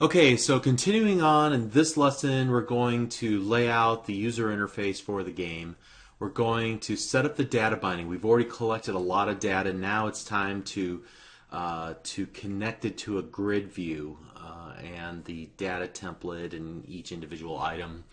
Okay, so continuing on in this lesson, we're going to lay out the user interface for the game. We're going to set up the data binding. We've already collected a lot of data. Now it's time to connect it to a grid view and the data template and each individual item,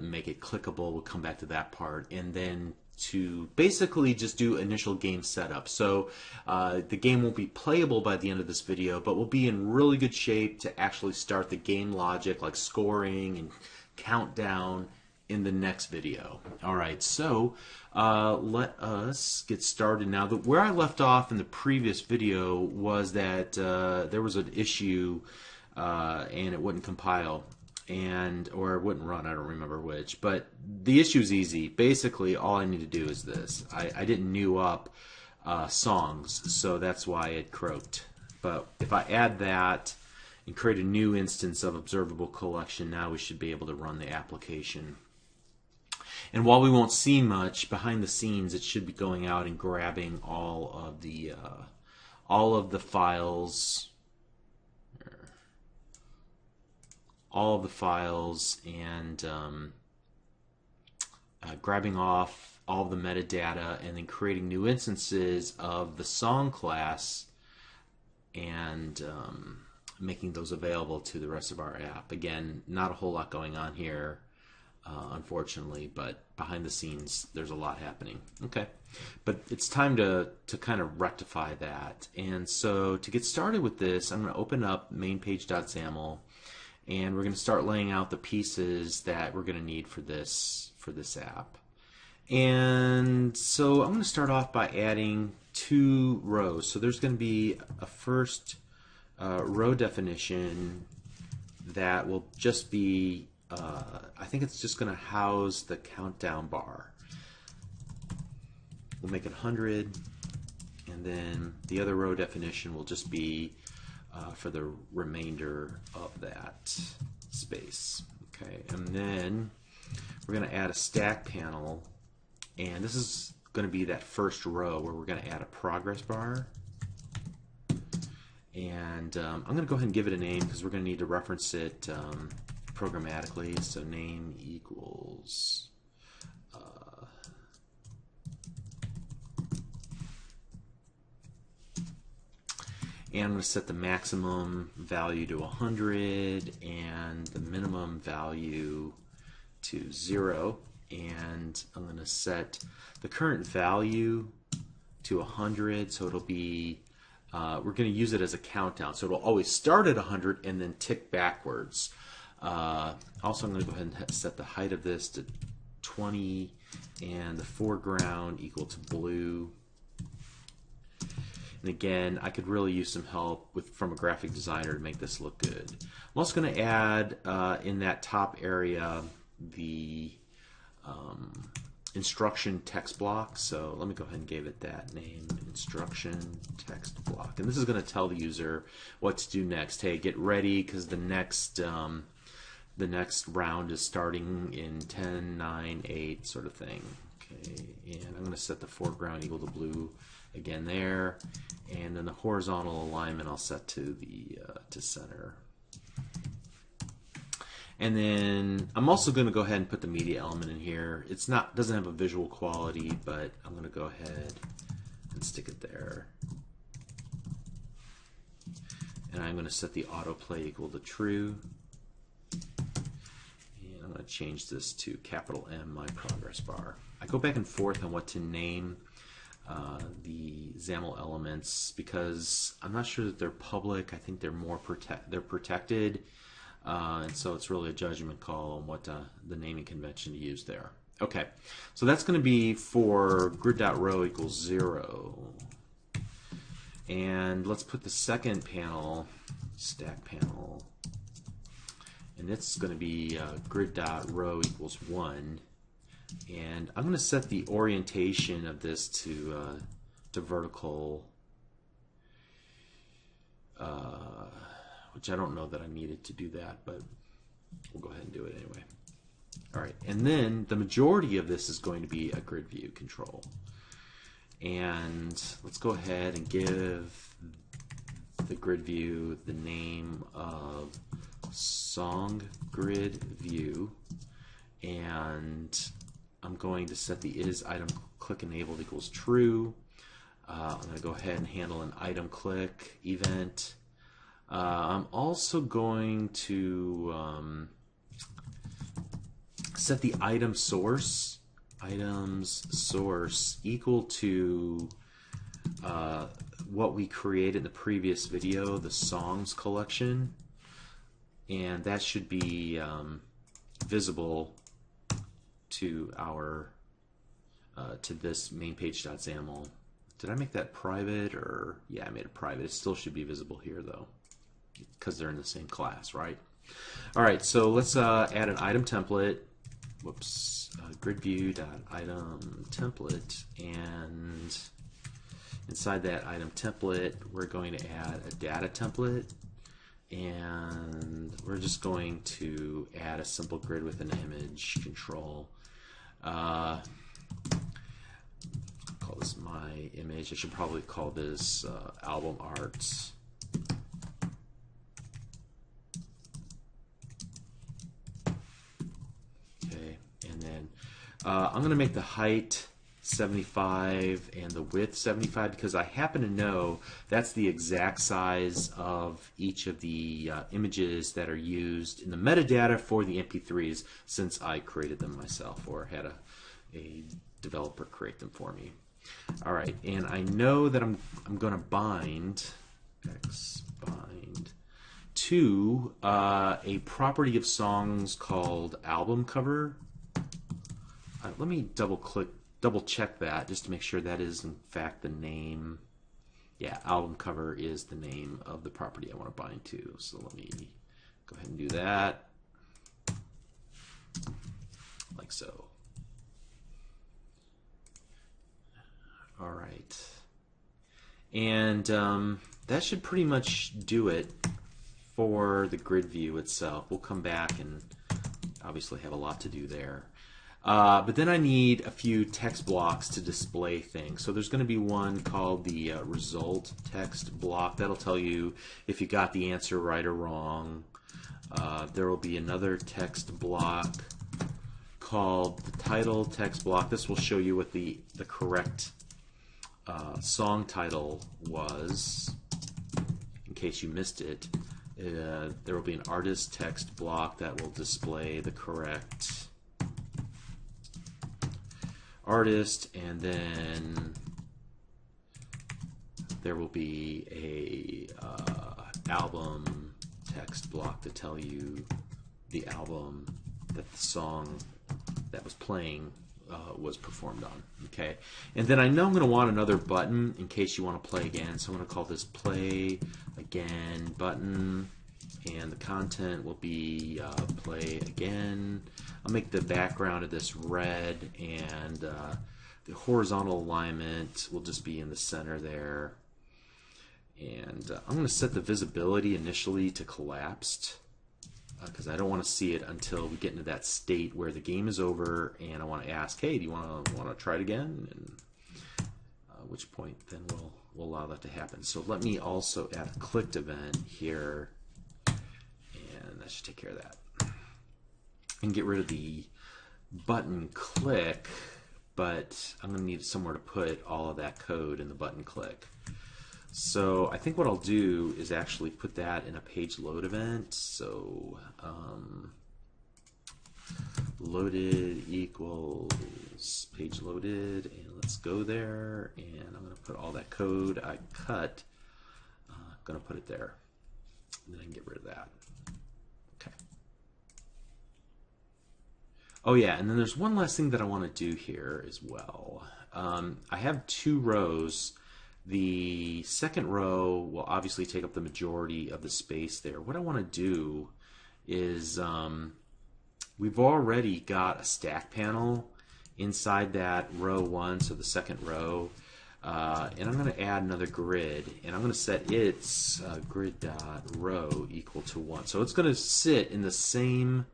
make it clickable. We'll come back to that part, and then to basically just do initial game setup. So the game won't be playable by the end of this video, but we'll be in really good shape to actually start the game logic like scoring and countdown in the next video. All right, so let us get started now. Where I left off in the previous video was that there was an issue and it wouldn't compile or it wouldn't run. I don't remember which, but the issue is easy. Basically, all I need to do is this. I didn't new up songs, so that's why it croaked. But if I add that and create a new instance of observable collection, now we should be able to run the application. And while we won't see much behind the scenes, it should be going out and grabbing all of the files, and grabbing off all the metadata and then creating new instances of the song class and making those available to the rest of our app. Again, not a whole lot going on here, unfortunately, but behind the scenes there's a lot happening. Okay, but it's time to kind of rectify that. And so to get started with this, I'm going to open up mainpage.xaml, and we're going to start laying out the pieces that we're going to need for this app. And so I'm going to start off by adding two rows. So there's going to be a first row definition that will just be, I think it's just going to house the countdown bar. We'll make it 100, and then the other row definition will just be for the remainder of that space. Okay, and then we're going to add a stack panel, and this is going to be that first row where we're going to add a progress bar. And I'm going to go ahead and give it a name because we're going to need to reference it programmatically. So name equals and I'm going to set the maximum value to 100 and the minimum value to 0. And I'm going to set the current value to 100, so it'll be, we're going to use it as a countdown. So it'll always start at 100 and then tick backwards. Also, I'm going to go ahead and set the height of this to 20 and the foreground equal to blue. And again, I could really use some help from a graphic designer to make this look good. I'm also going to add in that top area the instruction text block. So let me go ahead and give it that name, instruction text block. And this is going to tell the user what to do next. Hey, get ready because the next round is starting in 10, 9, 8 sort of thing. Okay, and I'm going to set the foreground equal to blue again there, and then the horizontal alignment I'll set to the to center. And then I'm also going to go ahead and put the media element in here. Doesn't have a visual quality, but I'm going to go ahead and stick it there. And I'm going to set the autoplay equal to true. And I'm going to change this to capital M, my progress bar. I go back and forth on what to name the XAML elements because I'm not sure that they're public. I think they're more protected. And so it's really a judgment call on what the naming convention to use there. Okay, so that's going to be for grid.row equals 0. And let's put the second panel, stack panel, and it's going to be grid.row equals 1. And I'm going to set the orientation of this to vertical, which I don't know that I needed to do that, but we'll go ahead and do it anyway. All right, and then the majority of this is going to be a grid view control. And let's go ahead and give the grid view the name of song grid view, and I'm going to set the is item click enabled equals true. I'm going to go ahead and handle an item click event. I'm also going to set the item source, items source equal to what we created in the previous video, the songs collection, and that should be visible to our to this main page.xaml. Did I make that private? Or yeah, I made it private. It still should be visible here though, because they're in the same class, right? All right, so let's add an item template. Whoops, grid view.item template, and inside that item template, we're going to add a data template, and we're just going to add a simple grid with an image control. Call this my image. I should probably call this album art. Okay, and then I'm going to make the height 75 and the width 75 because I happen to know that's the exact size of each of the images that are used in the metadata for the MP3s, since I created them myself or had a developer create them for me. All right, and I know that I'm going to bind bind to a property of songs called album cover. Let me double check that just to make sure that is in fact the name. Yeah, album cover is the name of the property I want to bind to. So let me go ahead and do that, like so. All right, and that should pretty much do it for the grid view itself. We'll come back and obviously have a lot to do there. But then I need a few text blocks to display things. So there's going to be one called the result text block. That'll tell you if you got the answer right or wrong. There will be another text block called the title text block. This will show you what the correct song title was, in case you missed it. There will be an artist text block that will display the correct artist, and then there will be a album text block to tell you the album that the song that was playing was performed on. Okay, and then I know I'm going to want another button in case you want to play again, so I'm going to call this play again button, and the content will be play again. I'll make the background of this red, and the horizontal alignment will just be in the center there. And I'm going to set the visibility initially to collapsed, because I don't want to see it until we get into that state where the game is over and I want to ask, hey, do you want to try it again? And at which point then we'll allow that to happen. So let me also add a clicked event here, and that should take care of that. And get rid of the button click, but I'm going to need somewhere to put all of that code in the button click. So I think what I'll do is actually put that in a page load event. So loaded equals page loaded, and let's go there, and I'm going to put all that code I cut, I'm going to put it there, and then I can get rid of that. Okay. Oh yeah, and then there's one last thing that I want to do here as well. I have two rows. The second row will obviously take up the majority of the space there. What I want to do is we've already got a stack panel inside that row 1, so the second row, and I'm going to add another grid, and I'm going to set its grid.row equal to 1. So it's going to sit in the same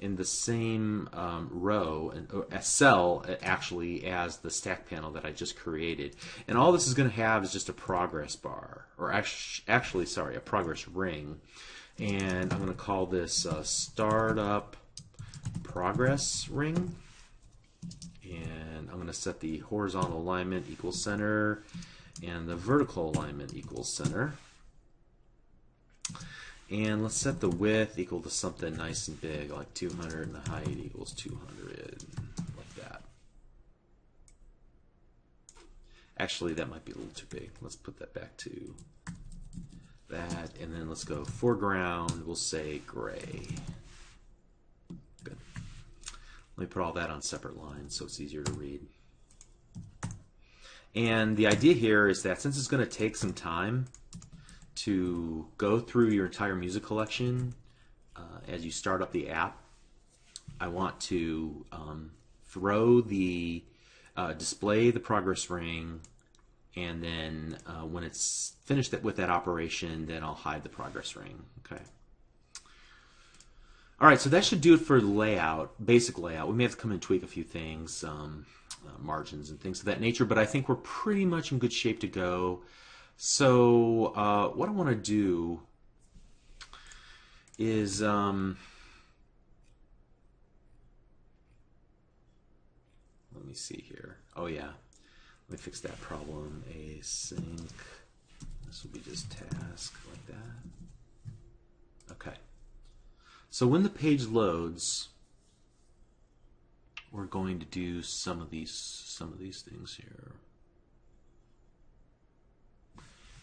in the same row and cell actually as the stack panel that I just created. And all this is going to have is just a progress bar, or actually, sorry, a progress ring. And I'm going to call this startup progress ring. And I'm going to set the horizontal alignment equals center and the vertical alignment equals center. And let's set the width equal to something nice and big, like 200, and the height equals 200, like that. Actually, that might be a little too big. Let's put that back to that, and then let's go foreground. We'll say gray. Good. Let me put all that on separate lines so it's easier to read. And the idea here is that since it's going to take some time to go through your entire music collection as you start up the app, I want to display the progress ring, and then when it's finished with that operation, then I'll hide the progress ring. Okay. All right, so that should do it for the layout, basic layout. We may have to come and tweak a few things, margins and things of that nature, but I think we're pretty much in good shape to go. So what I want to do is let me see here. Oh yeah, let me fix that problem. Async. This will be just task like that. Okay. So when the page loads, we're going to do some of these things here.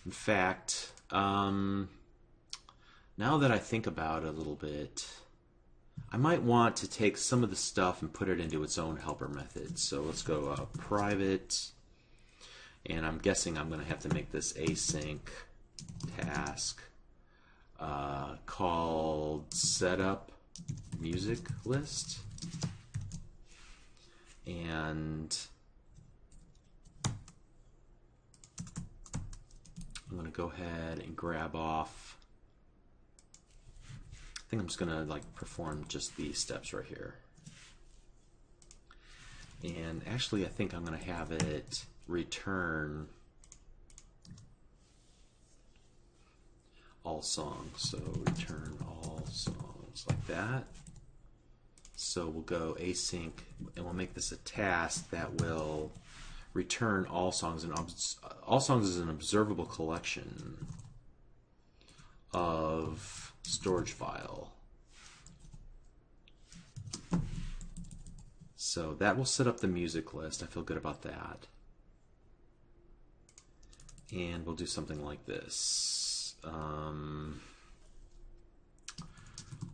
In fact, now that I think about it a little bit, I might want to take some of the stuff and put it into its own helper method. So let's go private, and I'm guessing I'm going to have to make this async task called setup music list, and I'm going to go ahead and grab off. I think I'm just going to perform just these steps right here. And actually, I think I'm going to have it return all songs. So return all songs like that. So we'll go async, and we'll make this a task that will return all songs. And all songs is an observable collection of storage file. So that will set up the music list. I feel good about that. And we'll do something like this.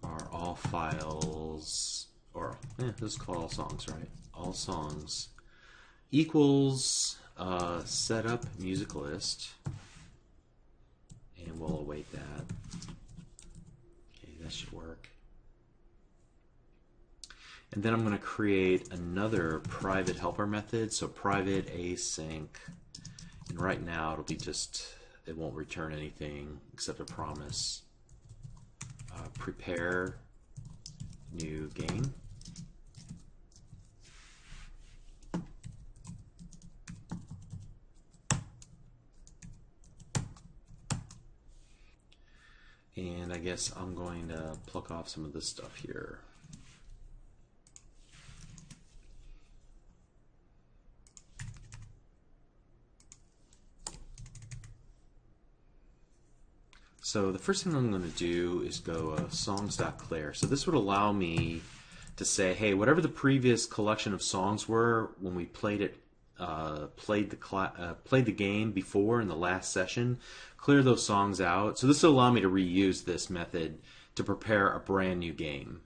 Are all files, or let's call all songs, right? All songs equals setup music list, and we'll await that. Okay, that should work. And then I'm going to create another private helper method. So private async, and right now it'll be just, it won't return anything except a promise. Prepare new game. And I guess I'm going to pluck off some of this stuff here. So the first thing I'm going to do is go songs.clear. So this would allow me to say, hey, whatever the previous collection of songs were when we played it, played the game before in the last session, clear those songs out. So this will allow me to reuse this method to prepare a brand new game.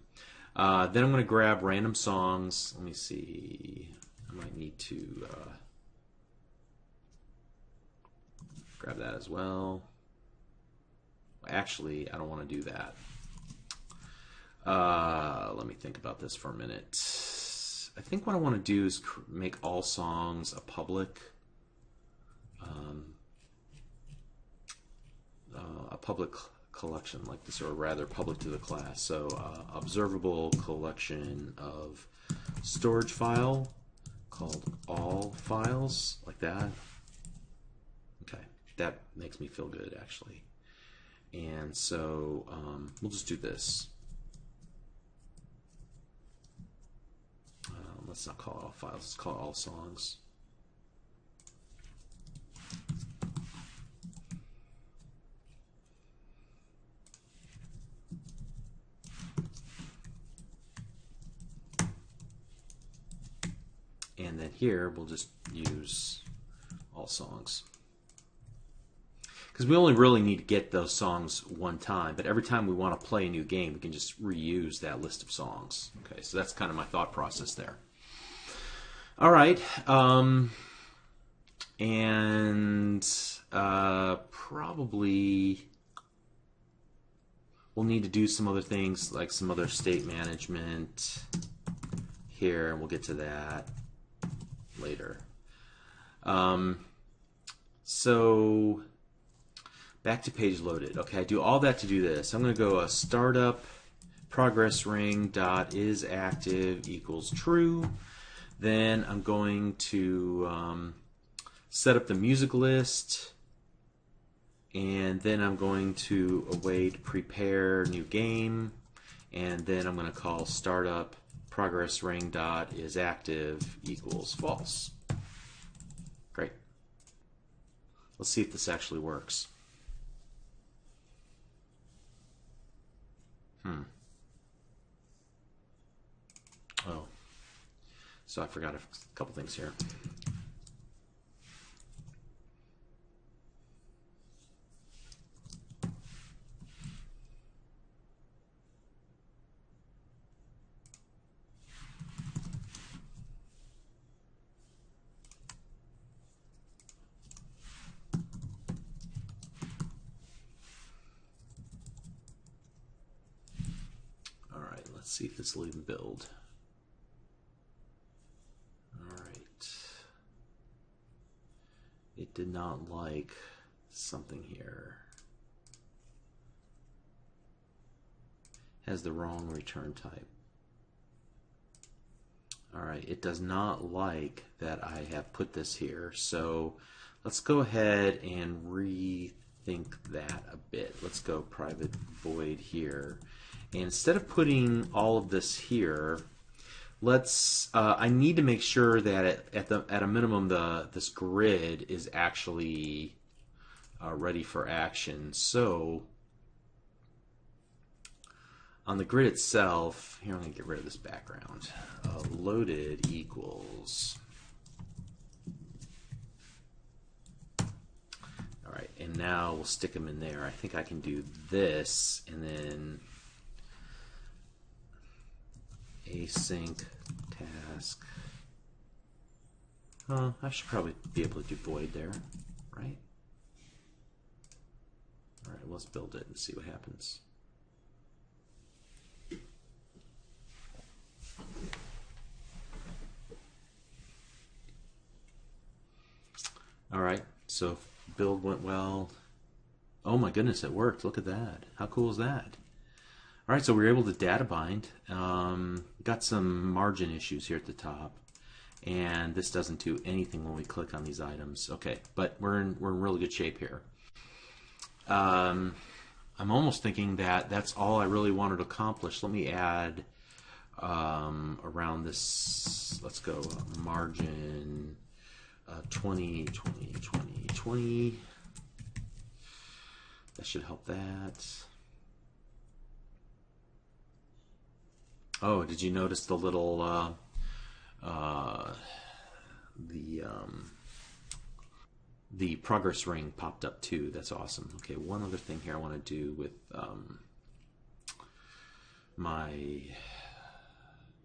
Then I'm going to grab random songs. Let me see. I might need to grab that as well. Actually, I don't want to do that. Let me think about this for a minute. I think what I want to do is make all songs a public collection like this, or rather public to the class. So observable collection of storage file called all files, like that. Okay, that makes me feel good actually. And so we'll just do this. Let's not call it all files, let's call it all songs. And then here we'll just use all songs. Because we only really need to get those songs one time, but every time we want to play a new game, we can just reuse that list of songs. Okay, so that's kind of my thought process there. All right, probably we'll need to do some other things, like some other state management here, and we'll get to that later. So back to page loaded. Okay, I do all that to do this. I'm going to go startup progress ring dot is active equals true. Then I'm going to set up the music list, and then I'm going to await prepare new game, and then I'm going to call startup progress ring dot is active equals false. Great. Let's see if this actually works. Oh, so I forgot a couple things here. All right, let's see if this will even build. It did not like something here. Has the wrong return type. Alright, it does not like that I have put this here. So let's go ahead and rethink that a bit. Let's go private void here. And instead of putting all of this here, let's. I need to make sure that at a minimum this grid is actually ready for action. So on the grid itself, here I'm going to get rid of this background. Loaded equals. All right, and now we'll stick them in there. I think I can do this, and then async task. I should probably be able to do void there, right? All right, let's build it and see what happens. All right, so build went well. Oh my goodness, it worked. Look at that. How cool is that? All right, so we were able to data bind. Got some margin issues here at the top, and this doesn't do anything when we click on these items. Okay, but we're in really good shape here. I'm almost thinking that that's all I really wanted to accomplish. Let me add around this. Let's go margin 20, 20, 20, 20. That should help that. Oh, did you notice the little the progress ring popped up too? That's awesome. Okay, one other thing here I want to do with my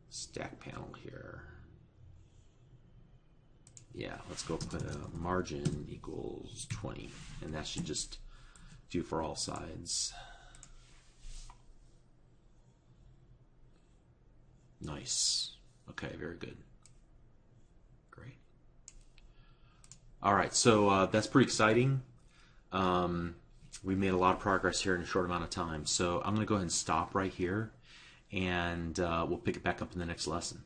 stack panel here. Yeah, let's go put a margin equals 20, and that should just do for all sides. Nice. Okay, very good. Great. All right, so that's pretty exciting. we made a lot of progress here in a short amount of time. So I'm going to go ahead and stop right here, and we'll pick it back up in the next lesson.